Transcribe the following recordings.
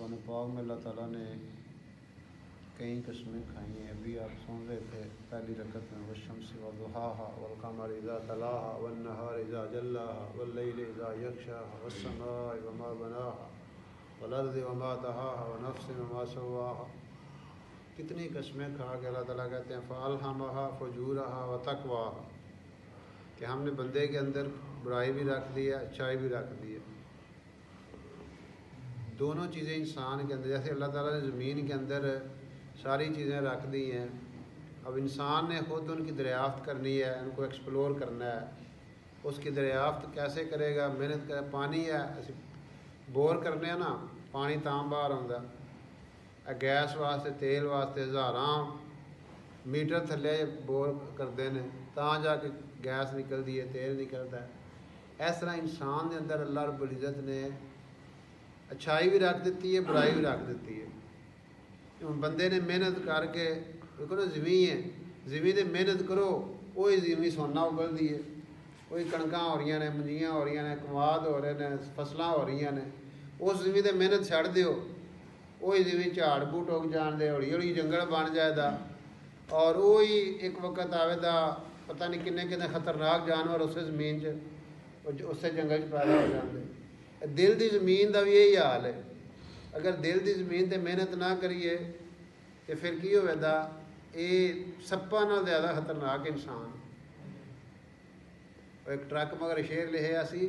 कुरान पाक में अल्लाह ताला ने कई कस्में खाई हैं। अभी आप सुन रहे थे पहली रकत में वशम्सी वदुहाहा वल क़मर इज़ा तलाहा वन्नहार इज़ा जल्लाहा वल्लैलि इज़ा यग़शाहा वस्समाइ वमा बनाहा वलर्ज़ि वमा तहाहा वनफ्सिन वमा सव्वाहा। कितनी कस्में खा के अल्लाह ताला कहते हैं फ़अल्हमहा फ़ुजूरहा व तक़वाहा, कि हमने बंदे के अंदर बुराई भी रख दी है, अच्छाई भी रख दी है। दोनों चीज़ें इंसान के अंदर, जैसे अल्लाह ताला ने ज़मीन के अंदर सारी चीज़ें रख दी हैं, अब इंसान ने खुद उनकी दरियाफ़्त करनी है, उनको एक्सप्लोर करना है। उसकी दरियाफ़्त कैसे करेगा? मेहनत कर। पानी है, असी बोर करने ना, पानी तां बाहर आउंदा, गैस वास्ते तेल वास्ते हज़ारां मीटर थल्ले बोर करते हैं तां जाके गैस निकलती है, तेल निकलता है। इस तरह इंसान के अंदर अल्लाह रब्बुल इज़्ज़त ने अच्छाई भी रख दी है, बुराई भी रख दी है। बंदे ने मेहनत करके, देखो ना ज़मीन है, ज़मीन से मेहनत करो, वही ज़मीन सोना उगलती है, वही कणक हो रही ने, मंजियाँ हो रही ने, कमाद हो रहे हैं, फसलां हो रही ने। उस ज़मीन से मेहनत छड़ दो, वही ज़मीन झाड़ बूट उग जाते, हौली हौली जंगल बन जाएगा, और वही एक वक्त आवेगा पता नहीं किन्ने किन्ने खतरनाक जानवर उस ज़मीन उस जंगल पैदा हो जाते। दिल की ज़मीन का भी यही हाल है। अगर दिल की ज़मीन पर मेहनत ना करिए तो फिर की होगा? ये सप्पा नाल ज़्यादा खतरनाक इंसान। एक ट्रक मगर शेर लिखा सी,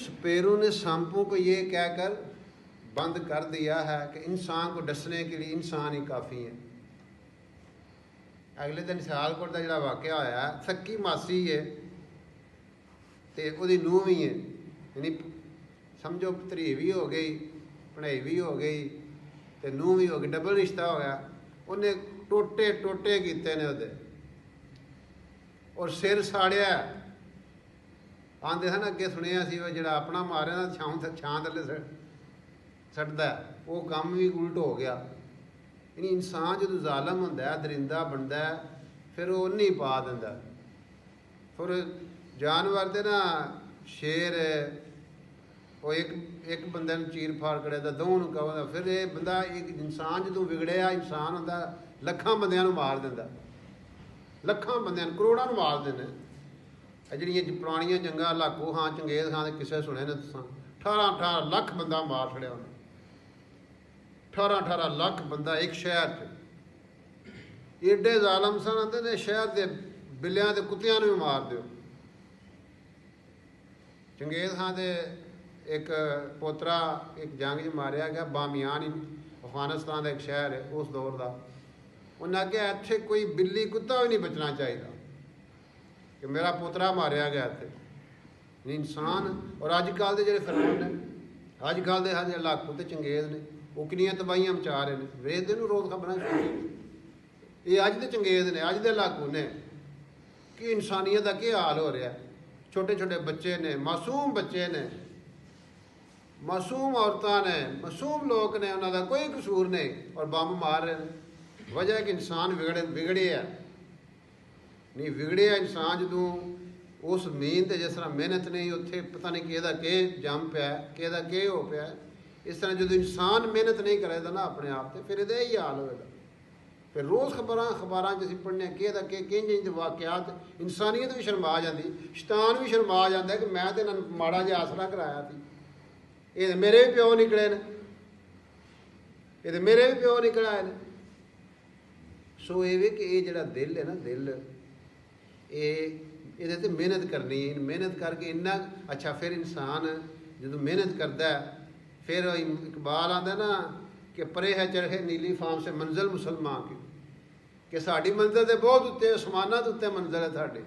स्पेरू ने सांपों को ये कहकर बंद कर दिया है कि इंसान को डसने के लिए इंसान ही काफ़ी है। अगले दिन सियालकोट का जो वाक़या होया, सक्की मासी है तो वो नूंह भी है, यानी समझो धरी भी हो गई, भणाई भी हो गई, तो नूंह भी हो गई, डबल रिश्ता हो गया। उन्हें टोटे टोटे किए ने उहदे, और सिर साड़िया। आंदे सन अगे सुनिया सी जो अपना मारे ना छां थले सटदा, वो काम भी उल्ट हो गया। यानी इंसान जो जालम होंदा है, दरिंदा बनता है, फिर वो नहीं पा दिंदा। फिर जानवर दे ना शेर वो एक बंदे चीर फाड़ करे तो दोनों कहता, फिर ये बंदा एक इंसान जो बिगड़िया इंसान होंदा लखां बंदियां नूं मार दिंदा, लखां बंदियां करोड़ां नूं मार देने। जिहड़ियां पुरानियां जंगां लाकू खां चंगेज़ खां दे किस्से सुने ने तुसां, 18 लाख बंदा मार छड़िया उन्हें, 18 लाख बंदा एक शहर च। एडे जालम सन, आंदे ने शहर के बिल्लियां ते कुत्तियां नूं भी मार दिओ। चंगेज़ खां दे एक पोतरा एक जंग च मारिया गया, बामियान अफगानिस्तान का एक शहर है उस दौर का। उन्हें आख्या इत्थे कोई बिल्ली कुत्ता भी नहीं बचना चाहिए कि मेरा पोतरा मारिया गया इत्थे। इंसान और अजकल के जो फिरौन ने, अजकल के हर लाकू तो चंगेज़ ने, वो किनियां तबाहियां मचा रहे हैं। वेखदे नूं रोज़ खबरां ये अज दे चंगेज़ ने, अज दे लाकू ने, कि इंसानियत का क्या हाल हो रहा है। छोटे छोटे बच्चे ने, मासूम बच्चे ने, मासूम औरतां ने, मासूम लोग ने, उन्होंने कोई कसूर नहीं, और बंब मार रहे हैं। वजह है कि इंसान बिगड़े है नहीं, बिगड़े इंसान जो उस ज़मीन पर जिस तरह मेहनत नहीं, उत्थे पता नहीं किहदा के जम पाया, किहदा के हो पाया। इस तरह जो इंसान मेहनत नहीं करेगा ना अपने आप से, फिर यही हाल होगा। फिर रोज़ खबरां असीं पढ़ने किहदा के किंज वाक़यात, इंसानियत भी शर्मा जाती, शैतान भी शर्मा जाता है कि मैं तो इन्होंने माड़ा जिहा आसरा कराया थी, ये मेरे भी प्यो निकले ने, ये तो मेरे भी प्यो निकल आए ने। सो ये कि ये जिहड़ा दिल है ना, दिल ये ते मेहनत करनी, मेहनत करके इन्ना अच्छा। फिर इंसान जो मेहनत करता है, फिर इकबाल आंदा ना कि परे है चरखे नीली फाम से मंजिल मुसलमान की, कि साड़ी मंजिल तो बहुत उत्ते, आसमानां दे उत्ते मंजिल है साडी।